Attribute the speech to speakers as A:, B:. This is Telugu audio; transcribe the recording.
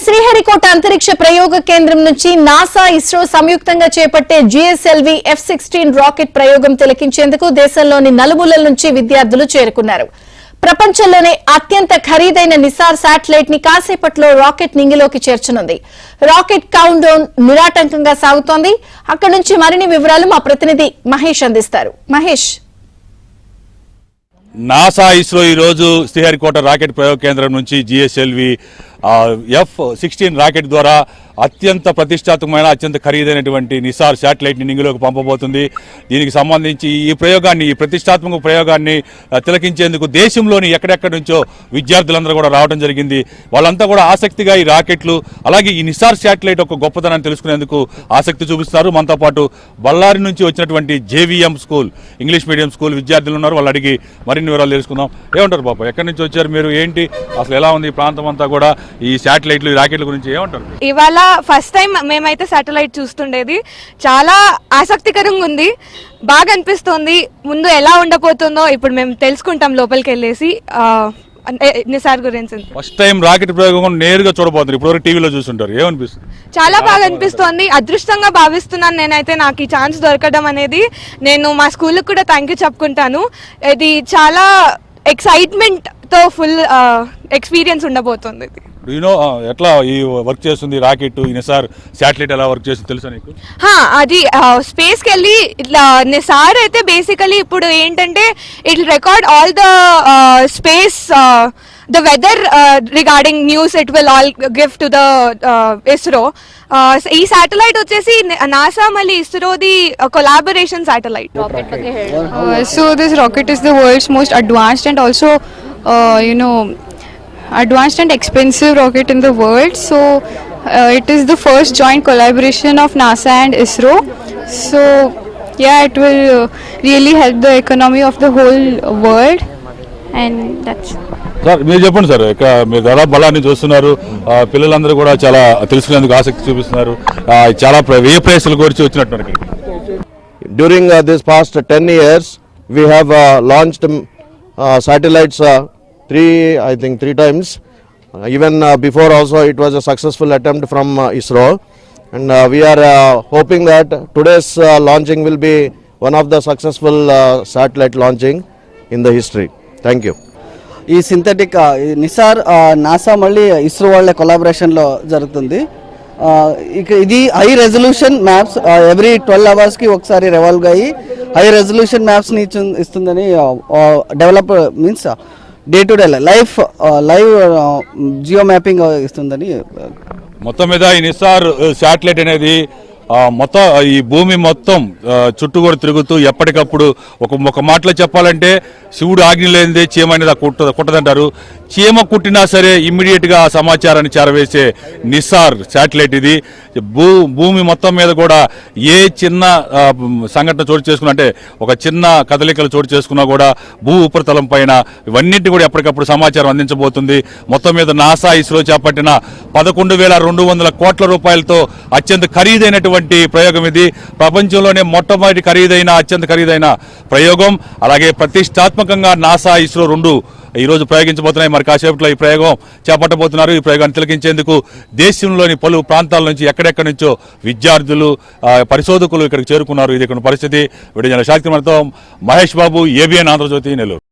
A: శ్రీహరికోట అంతరిక్ష ప్రయోగ కేంద్రం నుంచి నాసా ఇస్రో సంయుక్తంగా చేపట్టే జిఎస్ఎల్వి F-16 రాకెట్ ప్రయోగం తిలకించేందుకు దేశంలోని నలుమూలల నుంచి విద్యార్థులు చేరుకున్నారు. ప్రపంచంలోనే అత్యంత ఖరీదైన నిసార్ శాటిలైట్ ని కాసేపట్లో రాకెట్ నింగిలోకి చేర్చనుంది. రాకెట్ కౌంట్ డౌన్ నిరాటంకంగా సాగుతోంది. అక్కడి నుంచి మరిన్ని వివరాలు మా ప్రతినిధి మహేష్ అందిస్తారు. మహేష్,
B: నాసా ఇస్రో ఈ రోజు శ్రీహరికోట రాకెట్ ప్రయోగ కేంద్రం నుంచి జిఎస్ఎల్వి F-16 రాకెట్ ద్వారా అత్యంత ప్రతిష్టాత్మకమైన అత్యంత ఖరీదైనటువంటి నిసార్ శాటిలైట్ ని నింగిలోకి పంపబోతుంది. దీనికి సంబంధించి ఈ ప్రతిష్టాత్మక ప్రయోగాన్ని తిలకించేందుకు దేశంలోని ఎక్కడెక్కడి నుంచో విద్యార్థులందరూ కూడా రావడం జరిగింది. వాళ్ళంతా కూడా ఆసక్తిగా ఈ రాకెట్లు అలాగే ఈ నిసార్ శాటిలైట్ ఒక గొప్పతనాన్ని తెలుసుకునేందుకు ఆసక్తి చూపిస్తారు. మనతో పాటు బళ్ళారి నుంచి వచ్చినటువంటి JVM school English medium school విద్యార్థులు ఉన్నారు. వాళ్ళు అడిగి మరిన్ని వివరాలు తెలుసుకుందాం. ఏమంటారు బాబు, ఎక్కడి నుంచి వచ్చారు మీరు, ఏంటి అసలు ఎలా ఉంది ఈ ప్రాంతం అంతా కూడా, ఈ శాటిలైట్లు ఈ రాకెట్ల గురించి ఏమంటారు?
C: ఇవాళ ఫస్ట్ టైం మేమైతే శాటిలైట్ చూస్తుండేది, చాలా ఆసక్తికరంగా ఉంది, బాగా అనిపిస్తుంది. ముందు ఎలా ఉండబోతుందో ఇప్పుడు మేము తెలుసుకుంటాం లోపలికి వెళ్ళేసి. నిసార్ గురించి
B: ఫస్ట్ టైం రాకెట్ ప్రయోగం నేరుగా చూడబోతున్నారు. ఇప్పుడు టీవీలో చూస్తుంటారు, ఏమనిపిస్తుంది?
C: చాలా బాగా అనిపిస్తుంది. అదృష్టంగా భావిస్తున్నాను నేనైతే, నాకు ఈ ఛాన్స్ దొరకడం అనేది. నేను మా స్కూల్కి కూడా థ్యాంక్ యూ చెప్పుకుంటాను. ఇది చాలా ఎక్సైట్మెంట్ తో ఫుల్ ఎక్స్పీరియన్స్ ఉండబోతుంది.
B: ఎట్లా ఈ వర్క్ చేస్తుంది రాకెట్, ఈ నిసార్ శాటిలైట్ ఎలా వర్క్ చేస్తుంది తెలుసా నీకు?
C: అది స్పేస్ కి వెళ్ళి నిసార్ అయితే బేసికలీ ఇప్పుడు ఏంటంటే it record all the space the weather regarding news it will all give to the ISRO. ఈ శాటిలైట్ వచ్చేసి నాసా మళ్ళీ ISRO the collaboration satellite.
D: So this rocket is the world's most advanced and also advanced and expensive rocket in the world. So it is the first joint collaboration of NASA and ISRO. So yeah, it will really help the economy of the whole world, and that's
B: sir మీరు చెప్పండి సార్. మీరు దాదాపు బలాన్ని చూస్తున్నారు, పిల్లలందరూ కూడా చాలా తెలుసుకునేందుకు ఆసక్తి చూపిస్తున్నారు, చాలా వ్యయ ప్రయాసాలు గురించి వచ్చినట్టున్నారు ఇక్కడ.
E: During this past 10 years we have launched satellites three times. Even before also it was a successful attempt from ISRO, and we are hoping that today's launching will be one of the successful satellite launching in the history. Thank you.
F: ఈ సింథటిక్ నిసార్ నాసా మళ్ళీ ఇస్రో వాళ్ళ కొలాబరేషన్లో జరుగుతుంది. ఇది హై రెజల్యూషన్ మ్యాప్స్ ఎవ్రీ 12 అవర్స్కి ఒకసారి రివాల్వ్ అయ్యి హై రెజల్యూషన్ మ్యాప్స్ని ఇస్తుందని, develop means day to day live geo mapping ఇస్తుందని.
B: మొత్తం మీద ఈ నిసార్ శాటిలైట్ అనేది మొత్తం ఈ భూమి మొత్తం చుట్టూ కూడా తిరుగుతూ ఎప్పటికప్పుడు ఒక మాటలో చెప్పాలంటే శివుడు ఆజ్ఞ లేనిదే చీమ అనేది కుట్టదంటారు. చీమ కుట్టినా సరే ఇమ్మీడియట్ గా సమాచారాన్ని చేరవేసే నిసార్ శాటిలైట్ ఇది. భూమి మొత్తం మీద కూడా ఏ చిన్న సంఘటన చోటు చేసుకున్నా, అంటే ఒక చిన్న కదలికలు చోటు చేసుకున్నా కూడా భూ ఉపరితలం పైన ఇవన్నింటి కూడా ఎప్పటికప్పుడు సమాచారం అందించబోతుంది. మొత్తం మీద నాసా ఇస్రో చేపట్టిన 11,200 కోట్ల రూపాయలతో అత్యంత ఖరీదైనటువంటి ప్రయోగం ఇది. ప్రపంచంలోనే మొట్టమొదటి అత్యంత ఖరీదైన ప్రయోగం. అలాగే ప్రతిష్టాత్మకంగా నాసా ఇస్రో రెండు ఈరోజు ప్రయోగించబోతున్నాయి. మరి కాసేపట్లో ఈ ప్రయోగం చేపట్టబోతున్నారు. ఈ ప్రయోగాన్ని తిలకించేందుకు దేశంలోని పలు ప్రాంతాల నుంచి ఎక్కడెక్కడి నుంచో విద్యార్థులు, పరిశోధకులు ఇక్కడికి చేరుకున్నారు. ఇది ఇక్కడ పరిస్థితి. విడుదల శాస్త్రి మహేష్ బాబు, ABN ఆంధ్రజ్యోతి, నెల్లూరు.